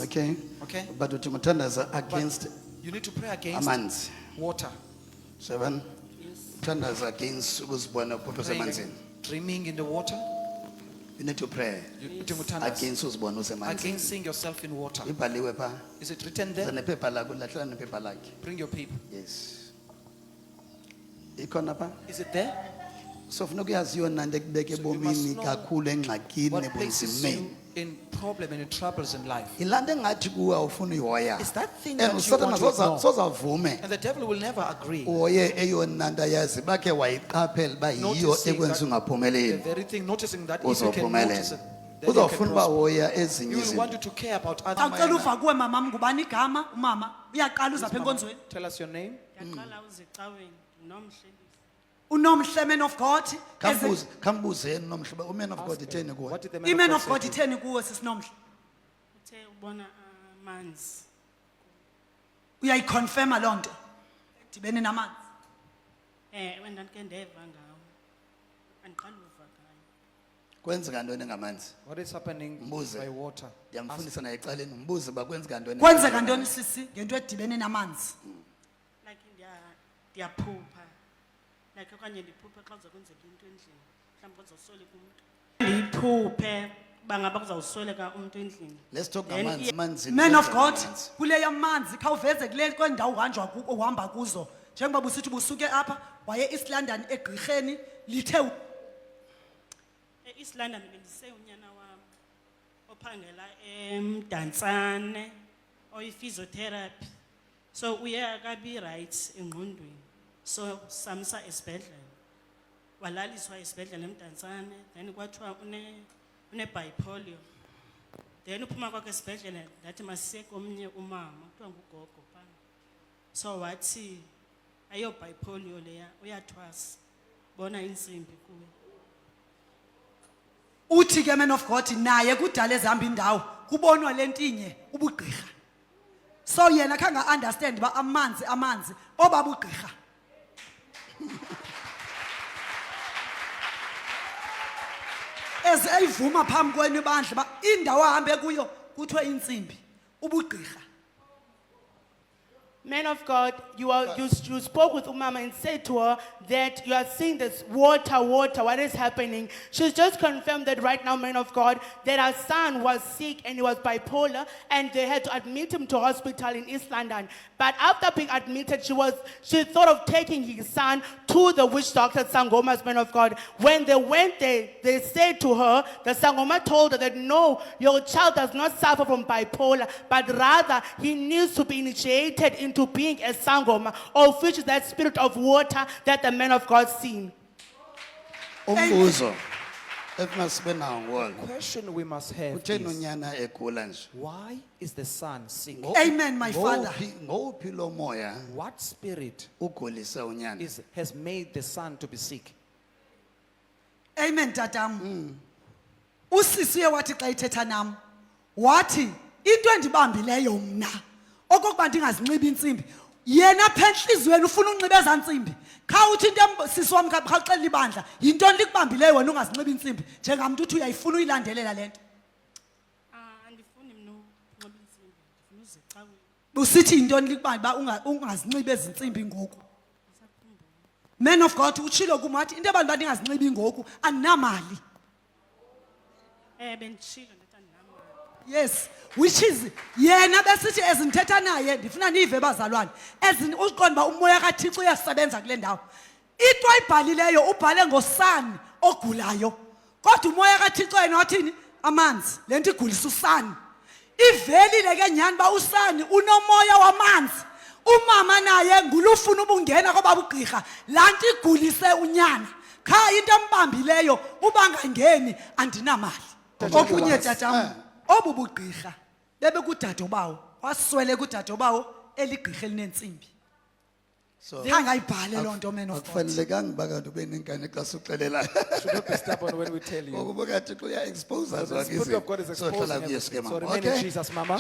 Okay. Okay? But uthi mthandaza against You need to pray against amanzi. water. 7. Mthandaza against ukuzibona uphupha Praying, semanzini. dreaming in the water. You need to pray Uthi muthandaza against uzibona usemanzini. against seeing yourself in water. Ibhaliwe pha. Is it written there? Nephepha lakho lahlela nephepha lakhe. Bring your paper. Yes. Ikhona pha? Is it there? So funeka uyazi yona nto ekubeka So you must ebomini know kakhulu engxakini What places ebunzimeni. you in problem and in troubles in life? Ilanto engathi kuwe awufuna uyihoya. It's that thing And that you uSathane want to ignore. sozavume. And the devil will never agree. Uhoye eyona nto ayazi bakhe wayiqaphela uba yiyo Noticing ekwenza The ungaphumeleli. very thing, noticing that if you can notice Uzophumelela. it, then you can Uzofuna uba prosper. uhoya ezinye You will want izinto. you to care about other Awucela men. uva kuwe mama ngubani igama umama uyaqala uza apha enkonzweni. Tell us your name. Yaqala uzicaweni nomhle. Unomhle man of God. Khambuzeni nomhlobo uman of God itheni kuwe. What did the Iman man of of God God say to you? itheni kuwe sisinomhle. Uthe ubona amanzi. Uyayiconfirma loo nto. Dibene namanzi. Wena ndike ndeva ngawo. Andiqala uva ngayo. Kwenzeka ntoni ngamanzi? What is happening Mbuze. by water? Ndiyamfundisa naye ecaleni umbuze uba kwenzeka ntoni. Kwenzeka ntoni sisi ngento edibene namanzi? Like ndiyaphupha. Like okanye ndiphuphe xa kuzokwenzeka into endlini. Mhlawumbi kuzosweleka umuntu. Ndiphuphe bangaba kuzawusweleka umuntu endlini. Let's talk Then ngamanzi. Amanzi. Man of kwenzeka God, ngamanzi. kule yamanzi khawuveze kule kwendawo uhanjwa kuko uhamba kuzo. Njengoba usithi busuke apha waye East London egqirheni lithe East London bendise unyana wami ophangela eMdantsane oyi-physiotherapy. So uye akabi right engqondweni. So samsa esibhedlela. Walaliswa esibhedlela eMdantsane, then kwathiwa une bipolio. Then uphuma kwakhe esibhedlela ndathi masise komnye umama kuthiwa ngugogo phana. So wathi ayo bipolio leya uyathwasa. Bona insimbi kuwe. uthi ke man of God naye kudala ezihamba indawo kubonwa lentinye ubugqirha. So yena khanga understand ba amanzi obabugqirha. Ezayivuma phambi kwenu bandla ba indawo ahambe kuyo kuthiwe insimbi ubugqirha. Man of God, you spoke with Umama and said to her that you are seeing this water, what is happening? She's just confirmed that right now, man of God, that her son was sick and he was bipolar and they had to admit him to hospital in East London. But after being admitted, she thought of taking his son to the witch doctor, Sangoma's man of God. When they went there, they said to her, the Sangoma told her that no, your child does not suffer from bipolar, but rather he needs to be initiated into being a Sangoma, of which is that spirit of water that the man of God seen. Umbuzo. Efuna sibe nawo ngwona. Question we must have Utheni is, unyana egula nje? why is the son sick? Amen my father. Ngophi lo moya What spirit ugulise unyana? has made the son to be sick? Amen tatam. Usisi uye wathi xa ithetha nam wathi into endibambileyo mna okokuba ndingazinxiba insimbi yena apha enhliziyweni ufuna unxiba eza ntsimbi kha uthi into sisi wami khawuxela ibandla yintoni likubambileyo wena ungazinxiba insimbi njengamntu uthi uyayifuna uyilandelela le nto Andifuni mna unxiba insimbi, ndifuna uzicaweni. usithi yintoni likubamba ungazinxiba ezi ntsimbi ngoku. Man of God utshilo kum wathi into abantu ndingazinxibi ngoku andinamali. Benditshilo ndithi andinamali. Yes, which is yena besithi ezinthetha naye ndifuna nive bazalwane uqonda uba umoya kaThixo uyasebenza kule ndawo. Into ayibhalileyo ubhale ngosani ogulayo kodwa umoya kaThixo yena wathini amanzi le nto igulisa usani. Ivelile ke nyani ba usani unomoya wamanzi. Umama naye ngulufuna ubungena kwababugqirha laa nto igulise unyana kha into embambileyo uba ngangeni andinamali. Okunye tatam obu bugqirha bebe kudadobawo waswele kudadobawo eligqirha elinentsimbi. So Khangayibhale loo nto man of God. akufanelekanga uba kanti ube nenkani xa suxelelayo. Should not be stubborn when we tell you. Ngokuba kaThixo uya-expose The zonke Spirit of God is izinto. So hlala exposing kuyesu ke everything. So mama. remain in Okay? Jesus, Mama.